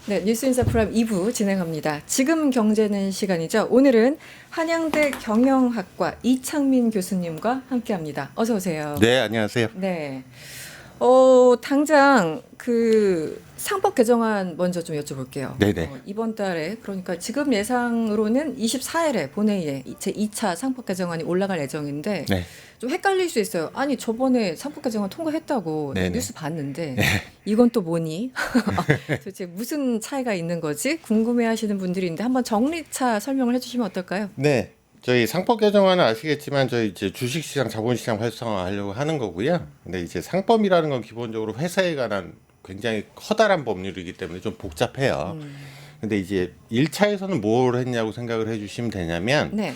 네, 뉴스인사 프라임 2부 진행합니다. 지금 경제는 시간이죠. 오늘은 한양대 경영학과 이창민 교수님과 함께합니다. 어서 오세요. 네, 안녕하세요. 네. 당장 그 상법 개정안 먼저 좀 여쭤볼게요. 네네. 이번 달에 그러니까 지금 예상으로는 24일에 본회의에 제 2차 상법 개정안이 올라갈 예정인데 네. 좀 헷갈릴 수 있어요. 아니 저번에 상법 개정안 통과했다고 네네. 뉴스 봤는데 이건 또 뭐니? 도대체 무슨 차이가 있는 거지? 궁금해하시는 분들이 있는데 한번 정리차 설명을 해주시면 어떨까요? 네. 저희 상법 개정안은 아시겠지만 저희 이제 주식시장, 자본시장 활성화하려고 하는 거고요. 근데 이제 상법이라는 건 기본적으로 회사에 관한 굉장히 커다란 법률이기 때문에 좀 복잡해요. 근데 이제 1차에서는 뭘 했냐고 생각을 해주시면 되냐면 네.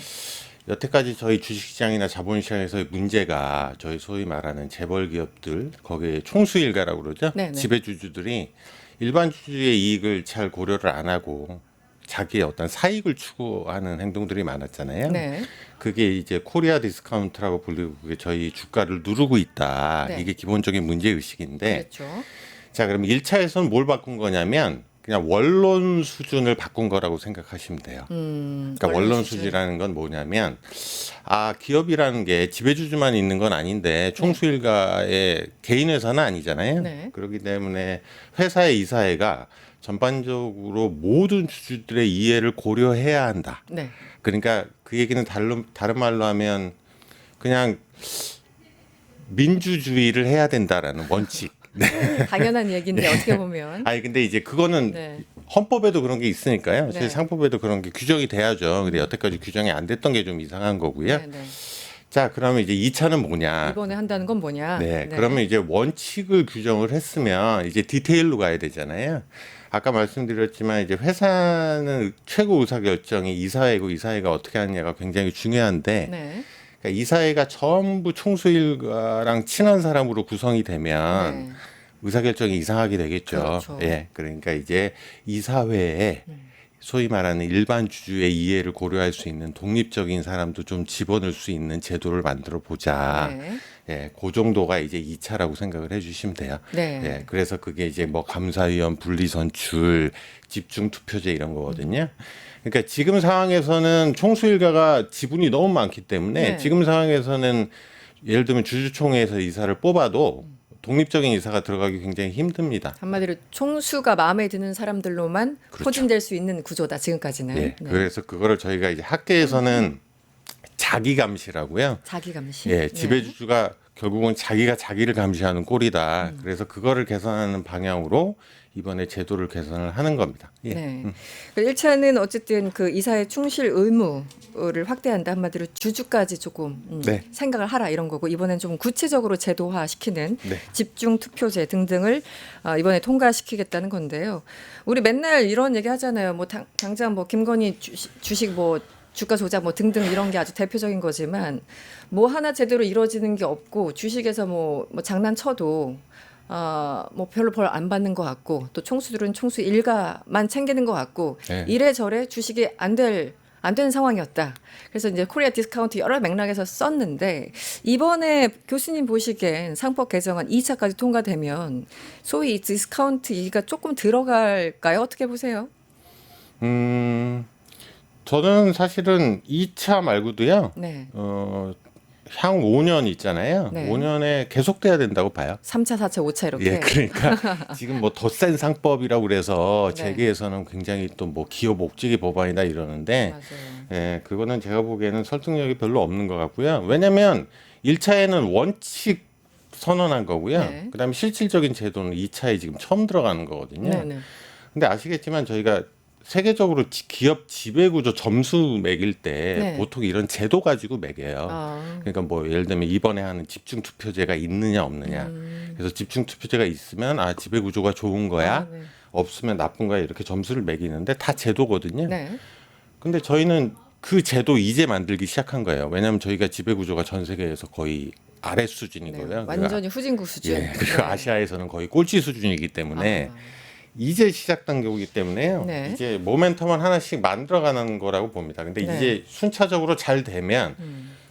여태까지 저희 주식시장이나 자본시장에서의 문제가 저희 소위 말하는 재벌 기업들 거기에 총수일가라고 그러죠. 네네. 지배주주들이 일반 주주의 이익을 잘 고려를 안 하고 자기의 어떤 사익을 추구하는 행동들이 많았잖아요. 네. 그게 이제 코리아 디스카운트라고 불리고 그게 저희 주가를 누르고 있다. 네. 이게 기본적인 문제 의식인데 그렇죠. 자, 그럼 1차에서는 뭘 바꾼 거냐면 그냥 원론 수준을 바꾼 거라고 생각하시면 돼요. 그러니까 원론 수준이라는 건 뭐냐면 기업이라는 게 지배주주만 있는 건 아닌데 총수일가의 개인 회사는 아니잖아요. 네. 그렇기 때문에 회사의 이사회가 전반적으로 모든 주주들의 이해를 고려해야 한다. 네. 그러니까 그 얘기는 다른 말로 하면 그냥 민주주의를 해야 된다라는 원칙. 당연한 얘기인데 어떻게 보면. 아니 근데 이제 그거는 네. 헌법에도 그런 게 있으니까요. 네. 저희 상법에도 그런 게 규정이 돼야죠. 근데 여태까지 규정이 안 됐던 게 좀 이상한 거고요. 네, 네. 자, 그러면 이제 2차는 뭐냐? 이번에 한다는 건 뭐냐? 네, 그러면 이제 원칙을 규정을 했으면 이제 디테일로 가야 되잖아요. 아까 말씀드렸지만 이제 회사는 최고 의사 결정이 이사회고 이사회가 어떻게 하느냐가 굉장히 중요한데 네. 그러니까 이사회가 전부 총수일가랑 친한 사람으로 구성이 되면 네. 의사결정이 이상하게 되겠죠. 그렇죠. 예, 그러니까 이제 이사회에 소위 말하는 일반 주주의 이해를 고려할 수 있는 독립적인 사람도 좀 집어넣을 수 있는 제도를 만들어 보자. 네. 예, 그 정도가 이제 2차라고 생각을 해주시면 돼요. 네. 예, 그래서 그게 이제 뭐 감사위원 분리선출, 집중투표제 이런 거거든요. 그러니까 지금 상황에서는 총수일가가 지분이 너무 많기 때문에 네. 지금 상황에서는 예를 들면 주주총회에서 이사를 뽑아도 독립적인 이사가 들어가기 굉장히 힘듭니다. 한마디로 총수가 마음에 드는 사람들로만 그렇죠. 포진될 수 있는 구조다 지금까지는. 예, 네. 그래서 그거를 저희가 이제 학계에서는 자기 감시라고요. 자기 감시. 예, 네. 지배주주가 결국은 자기가 자기를 감시하는 꼴이다. 그래서 그거를 개선하는 방향으로 이번에 제도를 개선을 하는 겁니다. 예. 네. 1차는 어쨌든 그 이사의 충실 의무를 확대한다. 한마디로 주주까지 조금 네. 생각을 하라 이런 거고 이번엔 좀 구체적으로 제도화시키는 네. 집중 투표제 등등을 이번에 통과시키겠다는 건데요. 우리 맨날 이런 얘기 하잖아요. 뭐 당장 뭐 김건희 주식 뭐 주가 조작 뭐 등등 이런 게 아주 대표적인 거지만 뭐 하나 제대로 이루어지는 게 없고 주식에서 뭐 장난쳐도 뭐 별로 벌 안 받는 것 같고 또 총수들은 총수 일가만 챙기는 것 같고 네. 이래저래 주식이 안 되는 상황이었다. 그래서 이제 코리아 디스카운트 여러 맥락에서 썼는데 이번에 교수님 보시기엔 상법 개정안 2차까지 통과되면 소위 이 디스카운트 얘기가 조금 들어갈까요? 어떻게 보세요? 저는 사실은 2차 말고도요. 네. 향후 5년 있잖아요. 네. 5년에 계속돼야 된다고 봐요. 3차, 4차, 5차 이렇게. 예, 그러니까 지금 뭐 더 센 상법이라고 그래서 네. 재계에서는 굉장히 또 뭐 기업 옥죄기 법안이다 이러는데 맞아요. 예, 그거는 제가 보기에는 설득력이 별로 없는 것 같고요. 왜냐하면 1차에는 원칙 선언한 거고요. 네. 그다음에 실질적인 제도는 2차에 지금 처음 들어가는 거거든요. 네네. 근데 아시겠지만 저희가 세계적으로 기업 지배구조 점수 매길 때 네. 보통 이런 제도 가지고 매겨요. 그러니까 뭐 예를 들면 이번에 하는 집중투표제가 있느냐 없느냐. 그래서 집중투표제가 있으면 지배구조가 좋은 거야. 네. 없으면 나쁜 거야. 이렇게 점수를 매기는데 다 제도거든요. 네. 근데 저희는 그 제도 이제 만들기 시작한 거예요. 왜냐하면 저희가 지배구조가 전 세계에서 거의 아래 수준인 네. 거예요. 완전히 후진국 수준. 예, 그리고 네. 아시아에서는 거의 꼴찌 수준이기 때문에 이제 시작 단계이기 때문에요. 네. 이제 모멘텀은 하나씩 만들어가는 거라고 봅니다. 근데 네. 이제 순차적으로 잘 되면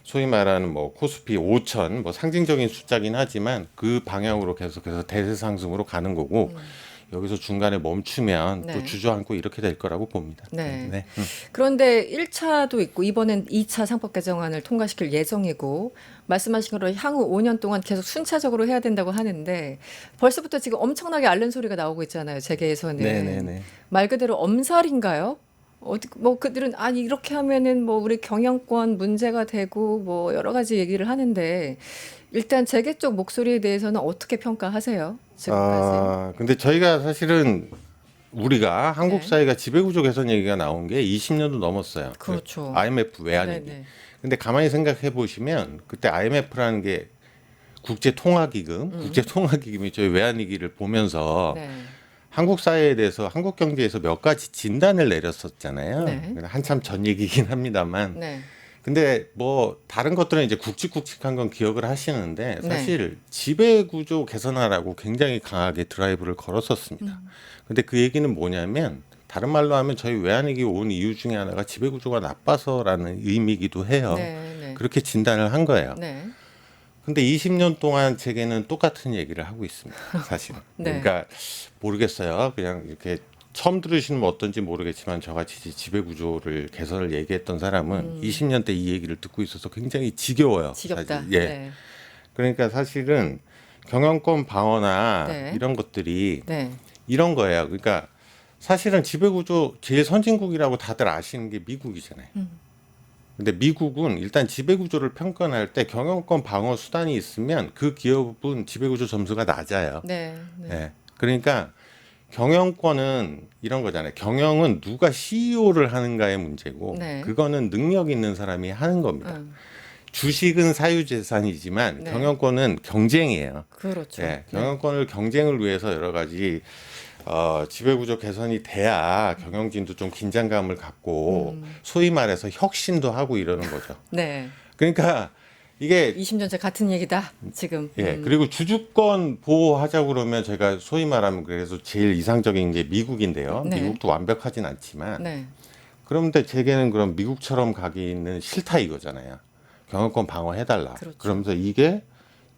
소위 말하는 뭐 코스피 5천 뭐 상징적인 숫자긴 하지만 그 방향으로 계속해서 대세 상승으로 가는 거고 여기서 중간에 멈추면 네. 또 주저앉고 이렇게 될 거라고 봅니다. 네. 그런데 1차도 있고 이번엔 2차 상법 개정안을 통과시킬 예정이고 말씀하신 대로 향후 5년 동안 계속 순차적으로 해야 된다고 하는데 벌써부터 지금 엄청나게 앓는 소리가 나오고 있잖아요. 재계에서는. 네네네. 말 그대로 엄살인가요? 뭐 그들은 아니 이렇게 하면은 뭐 우리 경영권 문제가 되고 뭐 여러 가지 얘기를 하는데 일단 재계 쪽 목소리에 대해서는 어떻게 평가하세요? 지금까지. 근데 저희가 사실은 우리가 한국 네. 사회가 지배구조 개선 얘기가 나온 게 20년도 넘었어요. 그렇죠. IMF 외환위기. 네네. 근데 가만히 생각해 보시면 그때 IMF라는 게 국제통화기금이 저희 외환위기를 보면서 네. 한국 사회에 대해서 한국 경제에서 몇 가지 진단을 내렸었잖아요. 네. 한참 전 얘기긴 합니다만. 네. 근데 뭐 다른 것들은 이제 굵직굵직한 건 기억을 하시는데 네. 사실 지배구조 개선하라고 굉장히 강하게 드라이브를 걸었었습니다. 근데 그 얘기는 뭐냐면 다른 말로 하면 저희 외환위기 온 이유 중에 하나가 지배구조가 나빠서라는 의미이기도 해요. 네. 네. 그렇게 진단을 한 거예요. 네. 근데 20년 동안 제게는 똑같은 얘기를 하고 있습니다. 사실은. 네. 그러니까 모르겠어요. 그냥 이렇게 처음 들으시는 어떤지 모르겠지만 저같이 지배구조를 개선을 얘기했던 사람은 20년 때 이 얘기를 듣고 있어서 굉장히 지겨워요. 지겹다. 사실. 예. 네. 그러니까 사실은 경영권 방어나 네. 이런 것들이 네. 이런 거예요. 그러니까 사실은 지배구조 제일 선진국이라고 다들 아시는 게 미국이잖아요. 근데 미국은 일단 지배구조를 평가할 때 경영권 방어 수단이 있으면 그 기업은 지배구조 점수가 낮아요. 네. 네. 예. 그러니까 경영권은 이런 거잖아요. 경영은 누가 CEO를 하는가의 문제고 네. 그거는 능력 있는 사람이 하는 겁니다. 음, 주식은 사유재산이지만 네. 경영권은 경쟁이에요. 그렇죠. 예, 경영권을 경쟁을 위해서 여러 가지 지배구조 개선이 돼야 경영진도 좀 긴장감을 갖고 소위 말해서 혁신도 하고 이러는 거죠. 네. 그러니까 이게 20년째 같은 얘기다. 지금. 예, 그리고 주주권 보호하자고 그러면 제가 소위 말하면 그래서 제일 이상적인 게 미국인데요. 네. 미국도 완벽하진 않지만 네. 그런데 제게는 그럼 미국처럼 가기는 싫다 이거잖아요. 경영권 방어해달라. 그렇죠. 그러면서 이게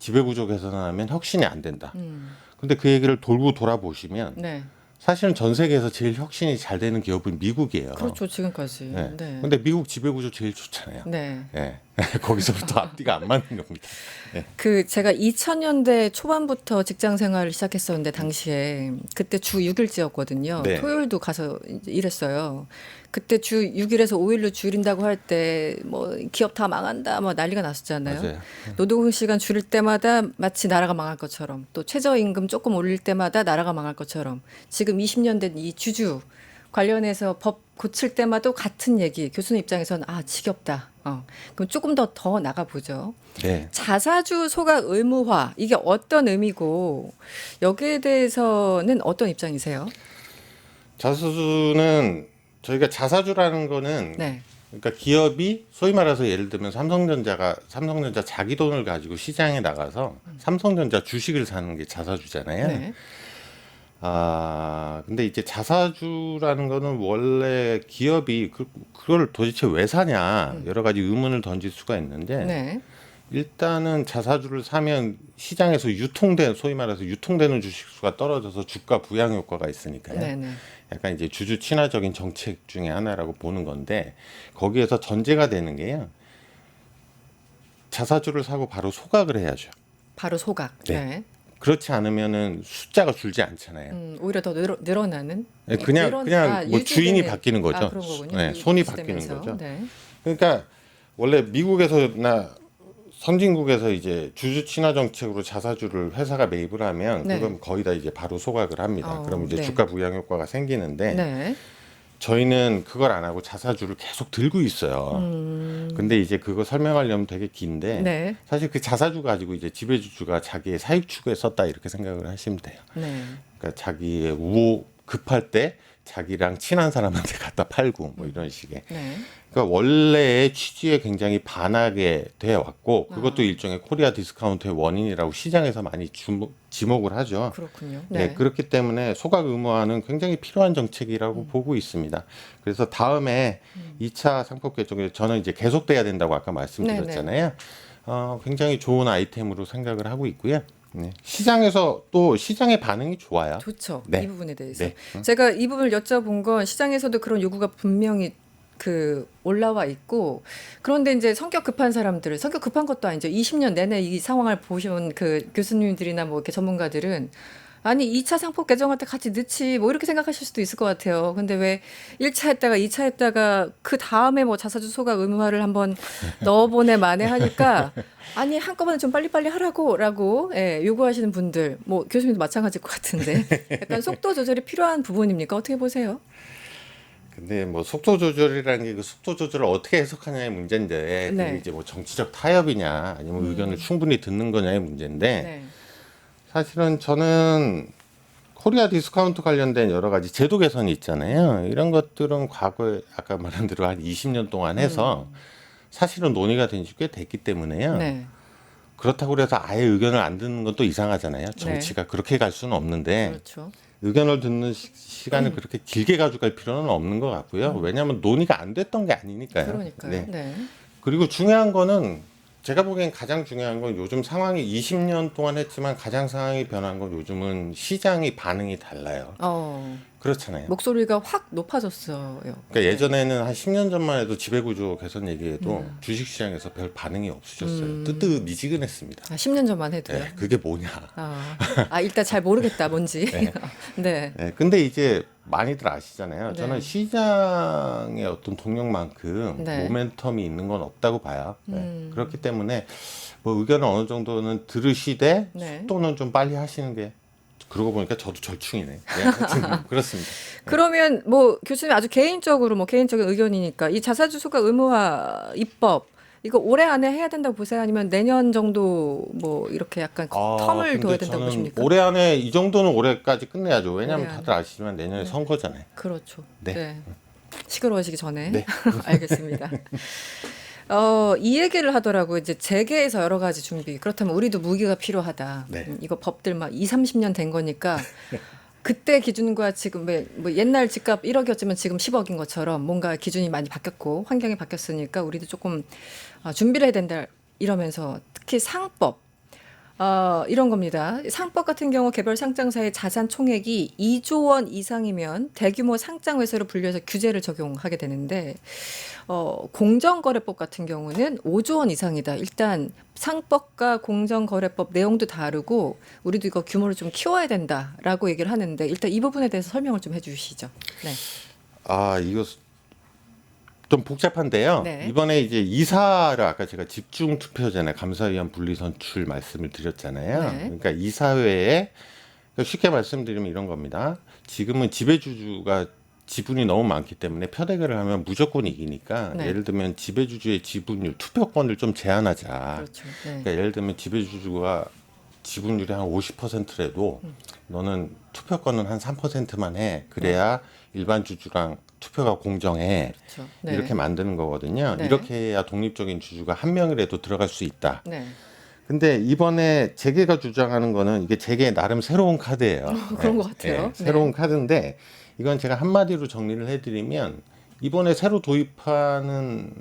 지배구조 개선하면 혁신이 안 된다. 음, 근데 그 얘기를 돌고 돌아보시면 네. 사실은 전 세계에서 제일 혁신이 잘 되는 기업은 미국이에요. 그렇죠. 지금까지. 예. 네. 근데 미국 지배구조 제일 좋잖아요. 네. 예. 거기서부터 앞뒤가 안 맞는 겁니다. 예. 그 제가 2000년대 초반부터 직장 생활을 시작했었는데 당시에 그때 주 6일제였거든요. 네. 토요일도 가서 이제 일했어요. 그때 주 6일에서 5일로 줄인다고 할 때 뭐 기업 다 망한다 뭐 난리가 났었잖아요. 맞아요. 노동 시간 줄일 때마다 마치 나라가 망할 것처럼 또 최저임금 조금 올릴 때마다 나라가 망할 것처럼 지금 20년 된 이 주주 관련해서 법 고칠 때마다 같은 얘기. 교수님 입장에서는 아 지겹다. 그럼 조금 더 나가 보죠. 네. 자사주 소각 의무화 이게 어떤 의미고 여기에 대해서는 어떤 입장이세요? 자사주는 저희가 자사주라는 거는 네. 그러니까 기업이 소위 말해서 예를 들면 삼성전자 자기 돈을 가지고 시장에 나가서 삼성전자 주식을 사는 게 자사주잖아요. 네. 근데 이제 자사주라는 거는 원래 기업이 그걸 도대체 왜 사냐 여러 가지 의문을 던질 수가 있는데 네. 일단은 자사주를 사면 시장에서 소위 말해서 유통되는 주식수가 떨어져서 주가 부양 효과가 있으니까요. 네. 네. 약간 이제 주주 친화적인 정책 중에 하나라고 보는 건데 거기에서 전제가 되는 게요. 자사주를 사고 바로 소각을 해야죠. 바로 소각. 네. 네. 그렇지 않으면은 숫자가 줄지 않잖아요. 오히려 더 늘어나는. 네, 그냥 뭐 주인이 유지되는- 바뀌는 거죠. 그런 거군요. 네, 손이 유지되면서. 바뀌는 거죠. 네. 그러니까 원래 미국에서나 선진국에서 이제 주주 친화 정책으로 자사주를 회사가 매입을 하면 네. 그건 거의 다 이제 바로 소각을 합니다. 그럼 이제 네. 주가 부양 효과가 생기는데 네. 저희는 그걸 안 하고 자사주를 계속 들고 있어요. 근데 이제 그거 설명하려면 되게 긴데 네. 사실 그 자사주 가지고 이제 지배주주가 자기의 사익 추구에 썼다 이렇게 생각을 하시면 돼요. 네. 그러니까 자기의 우호 급할 때 자기랑 친한 사람한테 갖다 팔고 뭐 이런 식의. 네. 그러니까 원래의 취지에 굉장히 반하게 돼 왔고 그것도 일종의 코리아 디스카운트의 원인이라고 시장에서 많이 지목을 하죠. 그렇군요. 네. 네. 그렇기 때문에 소각 의무화는 굉장히 필요한 정책이라고 보고 있습니다. 그래서 다음에 2차 상법 개정에 저는 이제 계속돼야 된다고 아까 말씀드렸잖아요. 굉장히 좋은 아이템으로 생각을 하고 있고요. 네. 시장에서 또 시장의 반응이 좋아요. 좋죠. 네. 이 부분에 대해서. 네. 제가 이 부분을 여쭤본 건 시장에서도 그런 요구가 분명히 올라와 있고 그런데 이제 성격 급한 사람들, 성격 급한 것도 아니죠. 20년 내내 이 상황을 보신 그 교수님들이나 뭐 이렇게 전문가들은 아니 2차 상법 개정할 때 같이 넣지 뭐 이렇게 생각하실 수도 있을 것 같아요. 근데 왜 1차 했다가 2차 했다가 그 다음에 뭐 자사주 소각 의무화를 한번 넣어보내 만에 하니까 아니 한꺼번에 좀 빨리빨리 하라고라고 요구하시는 분들 뭐 교수님도 마찬가지일 것 같은데 약간 속도 조절이 필요한 부분입니까? 어떻게 보세요? 근데 뭐 속도 조절이라는 게 그 속도 조절을 어떻게 해석하냐의 문제인데 네. 그게 이제 뭐 정치적 타협이냐 아니면 의견을 충분히 듣는 거냐의 문제인데 네. 사실은 저는 코리아 디스카운트 관련된 여러 가지 제도 개선이 있잖아요. 이런 것들은 과거에 아까 말한 대로 한 20년 동안 해서 사실은 논의가 된 지 꽤 됐기 때문에요. 네. 그렇다고 해서 아예 의견을 안 듣는 건 또 이상하잖아요. 정치가 그렇게 갈 수는 없는데 그렇죠. 의견을 듣는 시간을 그렇게 길게 가져갈 필요는 없는 것 같고요. 왜냐하면 논의가 안 됐던 게 아니니까요. 그러니까요. 네. 네. 그리고 중요한 거는 제가 보기엔 가장 중요한 건 요즘 상황이 20년 동안 했지만 가장 상황이 변한 건 요즘은 시장의 반응이 달라요. 그렇잖아요. 목소리가 확 높아졌어요. 그러니까 예전에는 한 10년 전만 해도 지배구조 개선 얘기해도 주식시장에서 별 반응이 없으셨어요. 뜨뜻미지근했습니다. 10년 전만 해도요. 네, 그게 뭐냐. 일단 잘 모르겠다 뭔지. 네. 네, 근데 이제 많이들 아시잖아요. 네. 저는 시장의 어떤 동력만큼 네. 모멘텀이 있는 건 없다고 봐요. 네. 그렇기 때문에 뭐 의견을 어느 정도는 들으시되 네. 속도는 좀 빨리 하시는 게 그러고 보니까 저도 절충이네. 네, 하여튼 그렇습니다. 그러면 뭐 교수님 아주 개인적으로 뭐 개인적인 의견이니까 이 자사주 소각 의무화 입법 이거 올해 안에 해야 된다고 보세요? 아니면 내년 정도 뭐 이렇게 약간 텀을 근데 둬야 된다고 저는 보십니까? 올해 안에 이 정도는 올해까지 끝내야죠. 왜냐하면 올해 다들 아시지만 내년에 선거잖아요. 그렇죠. 네. 시끄러워지기 전에. 네. 알겠습니다. 이 얘기를 하더라고요. 이제 재계에서 여러 가지 준비. 그렇다면 우리도 무기가 필요하다. 네. 이거 법들 막 2, 30년 된 거니까 그때 기준과 지금 뭐 옛날 집값 1억이었지만 지금 10억인 것처럼 뭔가 기준이 많이 바뀌었고 환경이 바뀌었으니까 우리도 조금 준비를 해야 된다 이러면서 특히 상법 이런 겁니다. 상법 같은 경우 개별 상장사의 자산 총액이 2조 원 이상이면 대규모 상장 회사로 분류해서 규제를 적용하게 되는데 공정거래법 같은 경우는 5조 원 이상이다. 일단 상법과 공정거래법 내용도 다르고 우리도 이거 규모를 좀 키워야 된다라고 얘기를 하는데 일단 이 부분에 대해서 설명을 좀 해주시죠. 네. 이거 좀 복잡한데요. 네. 이번에 이제 이사를 아까 제가 집중 투표제나 감사위원 분리 선출 말씀을 드렸잖아요. 네. 그러니까 이사회에 그러니까 쉽게 말씀드리면 이런 겁니다. 지금은 지배주주가 지분이 너무 많기 때문에 표대결을 하면 무조건 이기니까 네. 예를 들면 지배주주의 지분율 투표권을 좀 제한하자. 그렇죠. 네. 그러니까 예를 들면 지배주주가 지분율이 한 50%라도 너는 투표권은 한 3%만 해. 그래야 일반 주주랑 투표가 공정해. 그렇죠. 네. 이렇게 만드는 거거든요. 네. 이렇게 해야 독립적인 주주가 한 명이라도 들어갈 수 있다. 네. 근데 이번에 재계가 주장하는 거는 이게 재계의 나름 새로운 카드예요. 그런 것 같아요. 네. 새로운 카드인데 이건 제가 한마디로 정리를 해드리면 이번에 새로 도입하는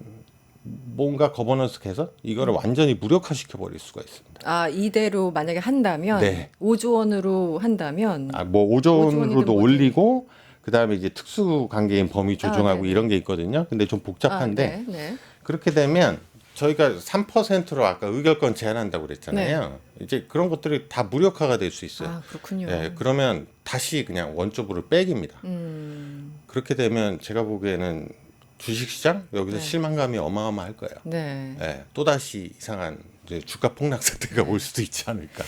뭔가 거버넌스 개선 이거를 완전히 무력화시켜 버릴 수가 있습니다. 이대로 만약에 한다면 네. 5조 원으로 한다면 뭐 5조 원으로도 원이든 올리고 그다음에 이제 특수 관계인 범위 조정하고 네네. 이런 게 있거든요. 근데 좀 복잡한데 네. 그렇게 되면 저희가 3%로 아까 의결권 제한한다고 그랬잖아요. 이제 그런 것들이 다 무력화가 될 수 있어요. 그렇군요. 그러면 다시 그냥 원점으로 빼깁니다. 그렇게 되면 제가 보기에는 주식시장 여기서 네. 실망감이 어마어마할 거예요. 네. 또다시 이상한 이제 주가 폭락 사태가 올 수도 있지 않을까.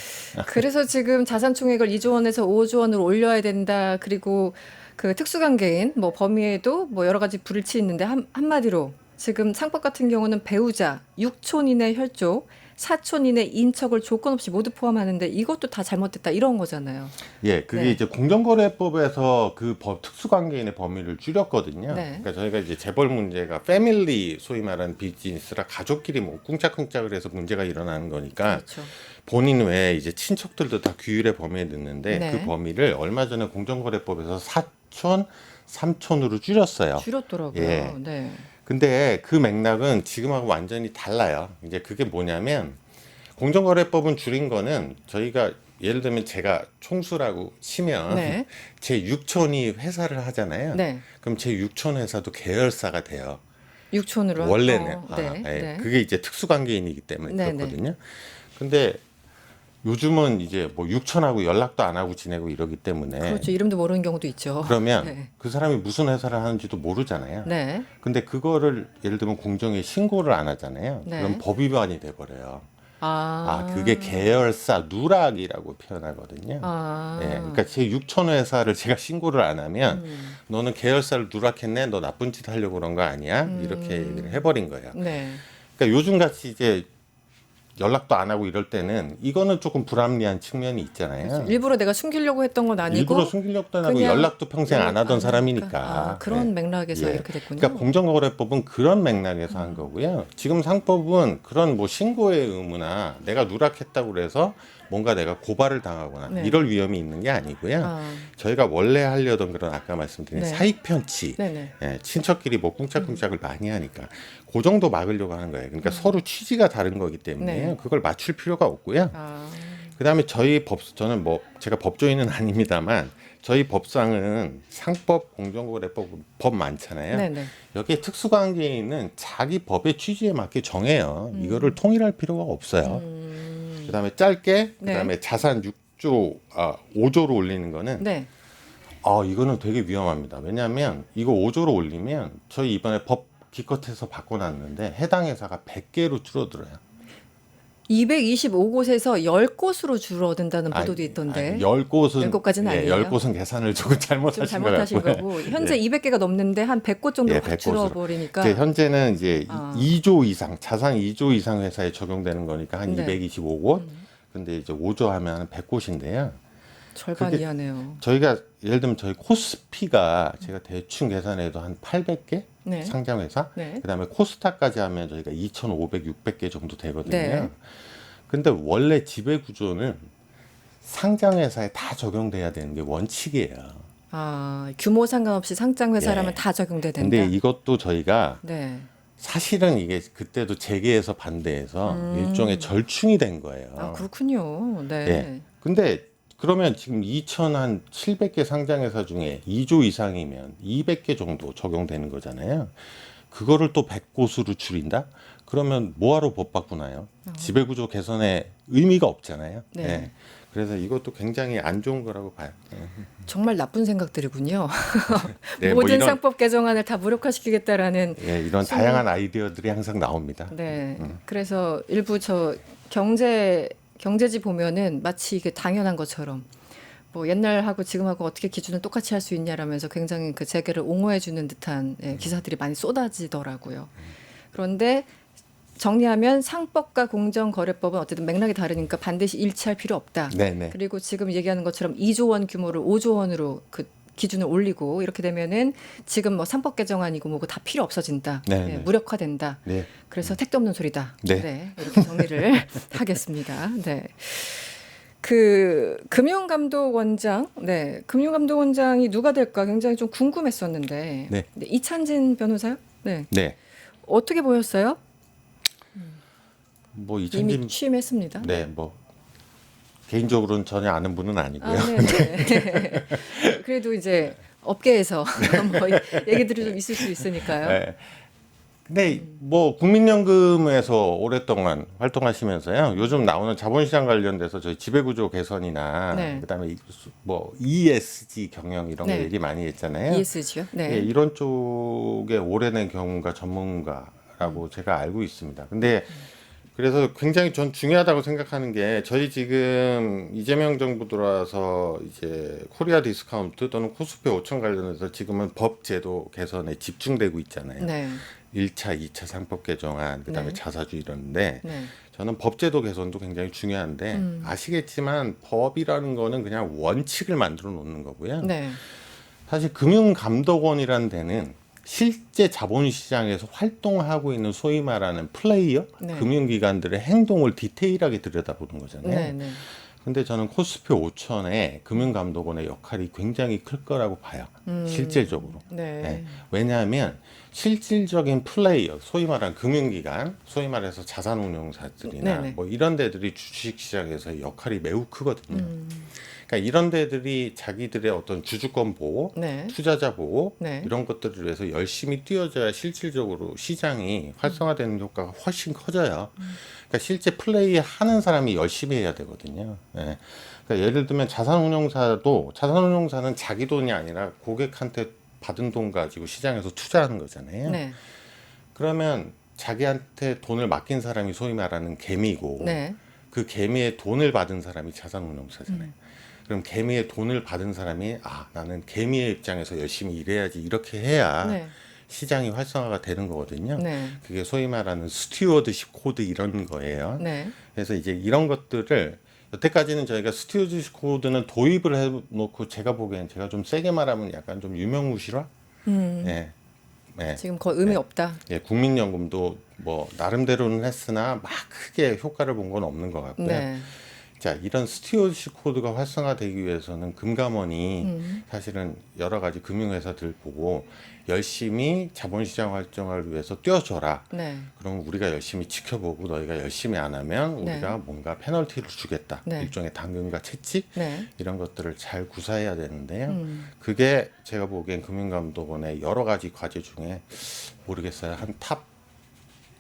그래서 지금 자산 총액을 2조 원에서 5조 원으로 올려야 된다. 그리고 그 특수관계인 뭐 범위에도 뭐 여러 가지 불일치 있는데 한마디로 지금 상법 같은 경우는 배우자, 6촌 이내 혈족, 4촌 이내 인척을 조건 없이 모두 포함하는데 이것도 다 잘못됐다 이런 거잖아요. 그게 네. 이제 공정거래법에서 그 특수관계인의 범위를 줄였거든요. 네. 그러니까 저희가 이제 재벌 문제가 패밀리 소위 말하는 비즈니스라 가족끼리 뭐 꿍짝꿍짝을 해서 문제가 일어나는 거니까 그렇죠. 본인 외에 이제 친척들도 다 규율의 범위에 넣는데 네. 그 범위를 얼마 전에 공정거래법에서 4촌, 3촌으로 줄였어요. 줄였더라고요. 예. 네. 근데 그 맥락은 지금하고 완전히 달라요. 이제 그게 뭐냐면 공정거래법은 줄인 거는 저희가 예를 들면 제가 총수라고 치면 네. 제 육촌이 회사를 하잖아요. 네. 그럼 제 육촌 회사도 계열사가 돼요. 육촌으로 원래는 네. 예. 네. 그게 이제 특수관계인이기 때문에 네, 그렇거든요. 근데 요즘은 이제 뭐 육촌하고 연락도 안 하고 지내고 이러기 때문에 그렇죠. 이름도 모르는 경우도 있죠. 그러면 네. 그 사람이 무슨 회사를 하는지도 모르잖아요. 네. 근데 그거를 예를 들면 공정에 신고를 안 하잖아요. 네. 그럼 법 위반이 돼 버려요. 아, 그게 계열사 누락이라고 표현하거든요. 아, 예, 그러니까 제 육촌 회사를 제가 신고를 안 하면 너는 계열사를 누락했네, 너 나쁜 짓 하려고 그런 거 아니야? 이렇게 얘기를 해버린 거예요. 네. 그러니까 요즘 같이 이제 연락도 안 하고 이럴 때는 이거는 조금 불합리한 측면이 있잖아요. 일부러 내가 숨기려고 했던 건 아니고 일부러 숨기려고 하고 그냥 연락도 평생 안 하던 하니까. 사람이니까. 그런 예. 맥락에서 예. 이렇게 됐군요. 그러니까 공정거래법은 그런 맥락에서 한 거고요. 지금 상법은 그런 뭐 신고의 의무나 내가 누락했다고 그래서 뭔가 내가 고발을 당하거나 네. 이럴 위험이 있는 게 아니고요. 아, 저희가 원래 하려던 그런 아까 말씀드린 네. 사익 편취, 네네. 예, 친척끼리 뭐 꿍짝꿍짝을 많이 하니까 그 정도 막으려고 하는 거예요. 그러니까 서로 취지가 다른 거기 때문에 네. 그걸 맞출 필요가 없고요. 아, 그다음에 저희 저는 뭐 제가 법조인은 아닙니다만 저희 법상은 상법, 공정거래법 법 많잖아요. 네네. 여기에 특수관계인은 자기 법의 취지에 맞게 정해요. 이거를 통일할 필요가 없어요. 그다음에 짧게 네. 그다음에 자산 6조 5조로 올리는 거는 네. 이거는 되게 위험합니다. 왜냐하면 이거 5조로 올리면 저희 이번에 법 기껏해서 바꿔놨는데 해당 회사가 100개로 줄어들어요. 225곳에서 10곳으로 줄어든다는 보도도 있던데. 10곳은 10곳까지는 아니에요? 10곳은 계산을 조금 좀 잘못하신 것 잘못하신 같고요. 거고 현재 200개가 넘는데 한 100곳 정도로 예, 확 100곳으로. 줄어버리니까 이제 현재는 이제 아. 2조 이상 자산 2조 이상 회사에 적용되는 거니까 한 네. 225곳. 근데 이제 5조 하면 한 100곳인데요. 절반 그게- 이하네요. 저희가 예를 들면 저희 코스피가 제가 대충 계산해도 한 800개 네. 상장 회사. 네. 그다음에 코스닥까지 하면 저희가 2,500, 600개 정도 되거든요. 네. 근데 원래 지배 구조는 상장 회사에 다 적용돼야 되는 게 원칙이에요. 규모 상관없이 상장 회사라면 예. 다 적용돼야 된다. 근데 이것도 저희가 네. 사실은 이게 그때도 재계에서 반대해서 일종의 절충이 된 거예요. 그렇군요. 네. 예. 근데 그러면 지금 2,700개 상장회사 중에 2조 이상이면 200개 정도 적용되는 거잖아요. 그거를 또 100곳으로 줄인다? 그러면 뭐하러 법 바꾸나요? 지배구조 개선에 의미가 없잖아요. 네. 예. 그래서 이것도 굉장히 안 좋은 거라고 봐요. 예. 정말 나쁜 생각들이군요. 네, 뭐 모든 이런- 상법 개정안을 다 무력화시키겠다라는 예, 이런 다양한 아이디어들이 항상 나옵니다. 네. 그래서 일부 경제지 보면은 마치 이게 당연한 것처럼 뭐 옛날하고 지금하고 어떻게 기준을 똑같이 할 수 있냐라면서 굉장히 그 재계를 옹호해 주는 듯한 기사들이 많이 쏟아지더라고요. 그런데 정리하면 상법과 공정거래법은 어쨌든 맥락이 다르니까 반드시 일치할 필요 없다. 네네. 그리고 지금 얘기하는 것처럼 2조 원 규모를 5조 원으로 그 기준을 올리고 이렇게 되면은 지금 뭐 상법 개정안이고 뭐고 다 필요 없어진다. 네, 예, 네. 무력화된다. 네. 그래서 택도 없는 소리다. 네. 이렇게 정리를 하겠습니다. 네. 그 금융감독원장, 금융감독원장이 누가 될까 굉장히 좀 궁금했었는데, 네. 이찬진 변호사요? 네, 네. 어떻게 보였어요? 뭐 이미 이천진 취임했습니다. 네, 뭐 개인적으로는 전혀 아는 분은 아니고요. 네. 그래도 이제 업계에서 뭐 얘기들이 좀 있을 수 있으니까요. 네. 근데 뭐 국민연금에서 오랫동안 활동하시면서요. 요즘 나오는 자본시장 관련돼서 저희 지배구조 개선이나 네. 그다음에 뭐 ESG 경영 이런 네. 거 얘기 많이 했잖아요. ESG요? 네. 예, 이런 쪽에 오래된 경험가 전문가라고 제가 알고 있습니다. 근데 그래서 굉장히 전 중요하다고 생각하는 게 저희 지금 이재명 정부 들어와서 이제 코리아 디스카운트 또는 코스피 5천 관련해서 지금은 법 제도 개선에 집중되고 있잖아요. 네. 1차, 2차 상법 개정안, 그다음에 네. 자사주 이런데 네. 저는 법제도 개선도 굉장히 중요한데 아시겠지만 법이라는 거는 그냥 원칙을 만들어 놓는 거고요. 네. 사실 금융감독원이라는 데는 실제 자본시장에서 활동하고 있는 소위 말하는 플레이어, 네. 금융기관들의 행동을 디테일하게 들여다보는 거잖아요. 네. 네. 근데 저는 코스피 5천의 금융감독원의 역할이 굉장히 클 거라고 봐요. 실질적으로. 네. 네. 왜냐하면 실질적인 플레이어, 소위 말하는 금융기관, 소위 말해서 자산운용사들이나 네네. 뭐 이런 데들이 주식시장에서의 역할이 매우 크거든요. 그러니까 이런 데들이 자기들의 어떤 주주권 보호, 네. 투자자 보호 네. 이런 것들을 위해서 열심히 뛰어줘야 실질적으로 시장이 활성화되는 효과가 훨씬 커져요. 그러니까 실제 플레이하는 사람이 열심히 해야 되거든요. 예. 그러니까 예를 들면 자산운용사는 자기 돈이 아니라 고객한테 받은 돈 가지고 시장에서 투자하는 거잖아요. 네. 그러면 자기한테 돈을 맡긴 사람이 소위 말하는 개미고 네. 그 개미의 돈을 받은 사람이 자산운용사잖아요. 그럼 개미의 돈을 받은 사람이 나는 개미의 입장에서 열심히 일해야지 이렇게 해야 네. 시장이 활성화가 되는 거거든요. 네. 그게 소위 말하는 스튜어드십 코드 이런 거예요. 네. 그래서 이제 이런 것들을 여태까지는 저희가 스튜어드십 코드는 도입을 해놓고 제가 보기엔 제가 좀 세게 말하면 약간 좀 유명무실화? 예. 예. 지금 거의 의미 없다. 예, 국민연금도 뭐 나름대로는 했으나 막 크게 효과를 본 건 없는 것 같고요. 네. 자, 이런 스튜어드십 코드가 활성화되기 위해서는 금감원이 사실은 여러 가지 금융회사들 보고 열심히 자본시장 활성화를 위해서 뛰어줘라. 네. 그럼 우리가 열심히 지켜보고 너희가 열심히 안 하면 네. 우리가 뭔가 페널티를 주겠다. 네. 일종의 당근과 채찍 네. 이런 것들을 잘 구사해야 되는데요. 그게 제가 보기엔 금융감독원의 여러 가지 과제 중에 모르겠어요.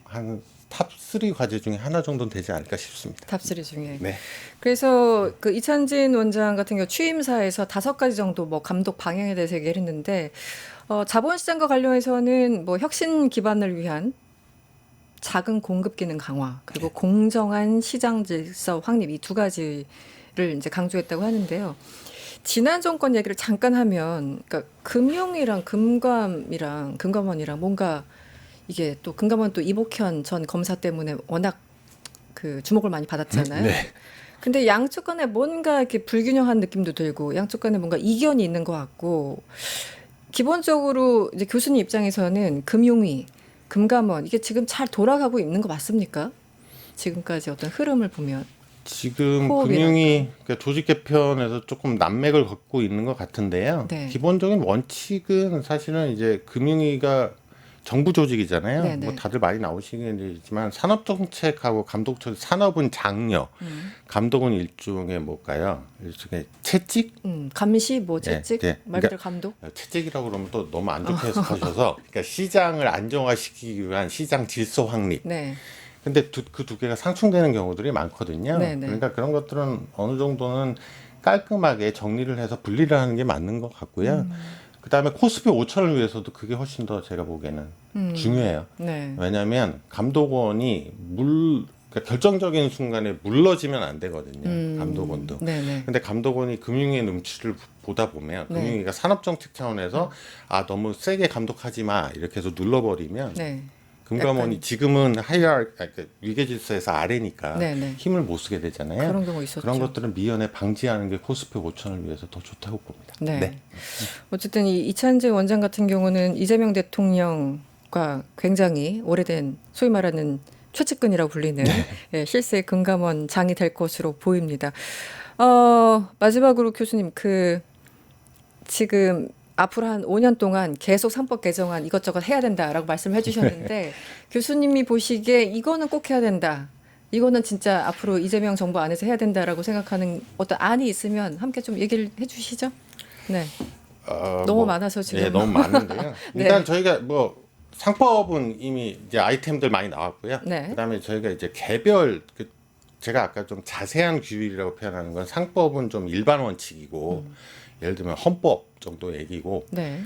탑3 과제 중에 하나 정도는 되지 않을까 싶습니다. 탑3 중에. 네. 그래서 그 이찬진 원장 같은 경우 취임사에서 5가지 정도 뭐 감독 방향에 대해서 얘기를 했는데 자본시장과 관련해서는 뭐 혁신 기반을 위한 작은 공급 기능 강화 그리고 공정한 시장 질서 확립 이 2가지를 이제 강조했다고 하는데요. 지난 정권 얘기를 잠깐 하면 그러니까 금융이랑 금감원이랑 뭔가 이게 또 금감원 또 이복현 전 검사 때문에 워낙 그 주목을 많이 받았잖아요. 네. 근데 양쪽 간에 뭔가 이렇게 불균형한 느낌도 들고 양쪽 간에 뭔가 이견이 있는 것 같고 기본적으로 이제 교수님 입장에서는 금융위, 금감원 이게 지금 잘 돌아가고 있는 거 맞습니까? 지금까지 어떤 흐름을 보면 지금 호흡이랄까. 금융이 그러니까 조직 개편에서 조금 난맥을 걷고 있는 것 같은데요. 네. 기본적인 원칙은 사실은 이제 금융위가 정부 조직이잖아요. 네네. 뭐 다들 많이 나오시겠지만 산업정책하고 감독처 산업은 장려, 감독은 일종의 뭘까요? 일종의 채찍? 감시 뭐 채찍 예. 말 그대로 감독. 채찍이라고 그러면 또 너무 안 좋게 해석하셔서 그러니까 시장을 안정화시키기 위한 시장 질서 확립. 네. 근데 그 두 개가 상충되는 경우들이 많거든요. 네네. 그러니까 그런 것들은 어느 정도는 깔끔하게 정리를 해서 분리를 하는 게 맞는 것 같고요. 그다음에 코스피 5천을 위해서도 그게 훨씬 더 제가 보기에는 중요해요. 네. 왜냐하면 감독원이 그러니까 결정적인 순간에 물러지면 안 되거든요. 감독원도. 네네. 근데 감독원이 금융의 눈치를 보다 보면 네. 금융위가 산업정책 차원에서 너무 세게 감독하지 마 이렇게 해서 눌러버리면 네. 금감원이 지금은 위계질서에서 아래니까 네네. 힘을 못 쓰게 되잖아요. 그런 경우 있었죠. 그런 것들은 미연에 방지하는 게 코스피 5천을 위해서 더 좋다고 봅니다. 네. 어쨌든 이 이찬재 원장 같은 경우는 이재명 대통령과 굉장히 오래된 소위 말하는 최측근이라고 불리는 예, 실세 금감원 장이 될 것으로 보입니다. 마지막으로 교수님 지금 앞으로 한 5년 동안 계속 상법 개정안 이것저것 해야 된다라고 말씀을 해주셨는데 교수님이 보시기에 이거는 꼭 해야 된다. 이거는 진짜 앞으로 이재명 정부 안에서 해야 된다라고 생각하는 어떤 안이 있으면 함께 좀 얘기를 해주시죠. 네. 너무 많아서 지금. 예, 너무 많은데요. 네. 일단 저희가 뭐 상법은 이미 이제 아이템들 많이 나왔고요. 네. 그다음에 저희가 이제 개별 제가 아까 좀 자세한 규율이라고 표현하는 건 상법은 좀 일반 원칙이고 예를 들면 헌법 정도 얘기고 네.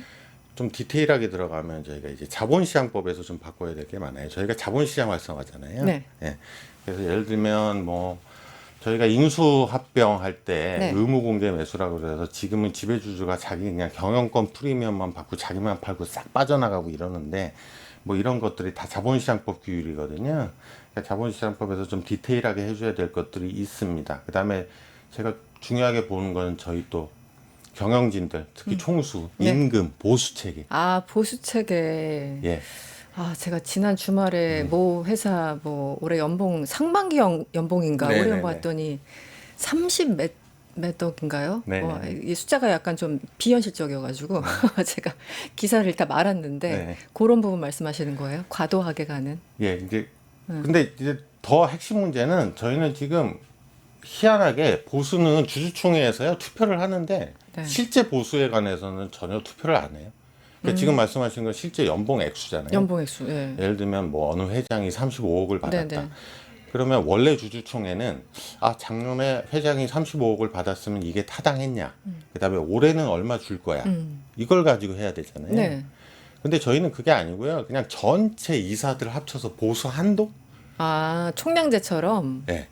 좀 디테일하게 들어가면 저희가 이제 자본시장법에서 좀 바꿔야 될 게 많아요. 저희가 자본시장 활성화잖아요. 네. 예. 그래서 예를 들면 뭐 저희가 인수합병 할 때 네. 의무공개 매수라고 그래서 지금은 지배주주가 자기 그냥 경영권 프리미엄만 받고 자기만 팔고 싹 빠져나가고 이러는데 뭐 이런 것들이 다 자본시장법 규율이거든요. 그러니까 자본시장법에서 좀 디테일하게 해줘야 될 것들이 있습니다. 그다음에 제가 중요하게 보는 건 저희 또 경영진들 특히 총수, 네. 임금, 보수 체계. 보수 체계. 예. 제가 지난 주말에 모 회사 올해 연봉 상반기 연봉인가 네네네. 올해 봤더니 30 몇 억인가요? 네. 이 숫자가 약간 좀 비현실적이어가지고 제가 기사를 다 말았는데 네. 그런 부분 말씀하시는 거예요? 과도하게 가는. 예, 이제 근데 이제 더 핵심 문제는 저희는 지금 희한하게 보수는 주주총회에서요 투표를 하는데 네. 실제 보수에 관해서는 전혀 투표를 안 해요. 그러니까 지금 말씀하신 건 실제 연봉 액수잖아요. 연봉 액수. 예. 예를 들면 뭐 어느 회장이 35억을 받았다. 네네. 그러면 원래 주주총회는 작년에 회장이 35억을 받았으면 이게 타당했냐. 그다음에 올해는 얼마 줄 거야. 이걸 가지고 해야 되잖아요. 네. 근데 저희는 그게 아니고요. 그냥 전체 이사들 합쳐서 보수 한도? 총량제처럼 네.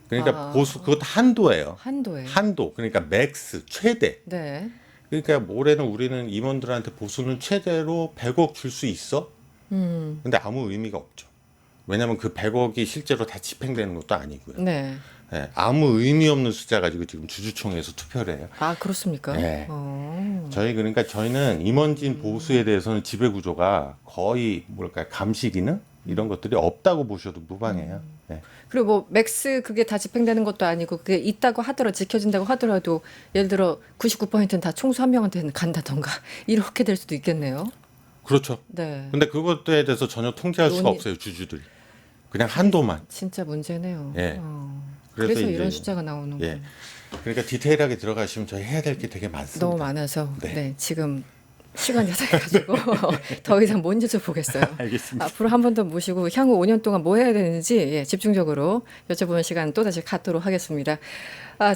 그러니까 보수 그것도 한도예요. 한도에. 한도. 그러니까 맥스 최대. 네. 그러니까 올해는 우리는 임원들한테 보수는 최대로 100억 줄 수 있어. 근데 아무 의미가 없죠. 왜냐하면 그 100억이 실제로 다 집행되는 것도 아니고요. 네. 네, 아무 의미 없는 숫자 가지고 지금 주주총회에서 투표를 해요. 그렇습니까? 네. 저희는 임원진 보수에 대해서는 지배 구조가 거의 감시 기능 이런 것들이 없다고 보셔도 무방해요. 네. 그리고 뭐 맥스 그게 다 집행되는 것도 아니고 그게 있다고 하더라도 지켜진다고 하더라도 예를 들어 99%는 다 총수 한 명한테는 간다던가 이렇게 될 수도 있겠네요. 그렇죠. 네. 근데 그것에 대해서 전혀 통제할 수가 없어요, 주주들이. 그냥 한도만. 진짜 문제네요. 예. 그래서 이제, 이런 숫자가 나오는 예. 거예요. 그러니까 디테일하게 들어가시면 저희 해야 될 게 되게 많습니다. 너무 많아서 네. 지금 시간이 다 돼가지고 더 이상 못 여쭤보겠어요. 알겠습니다. 앞으로 한 번 더 모시고 향후 5년 동안 뭐 해야 되는지 집중적으로 여쭤보는 시간 또다시 갖도록 하겠습니다.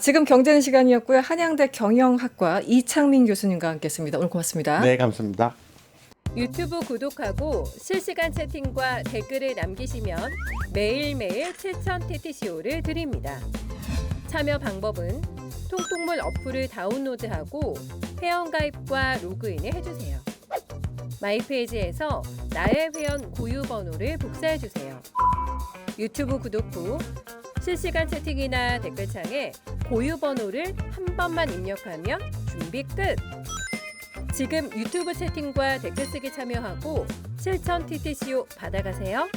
지금 경제는 시간이었고요. 한양대 경영학과 이창민 교수님과 함께했습니다. 오늘 고맙습니다. 네, 감사합니다. 유튜브 구독하고 실시간 채팅과 댓글을 남기시면 매일매일 7,000TTCO를 드립니다. 참여 방법은 통통물 어플을 다운로드하고 회원가입과 로그인을 해주세요. 마이페이지에서 나의 회원 고유 번호를 복사해주세요. 유튜브 구독 후 실시간 채팅이나 댓글창에 고유 번호를 한 번만 입력하면 준비 끝! 지금 유튜브 채팅과 댓글 쓰기 참여하고 실천 TTCO 받아가세요.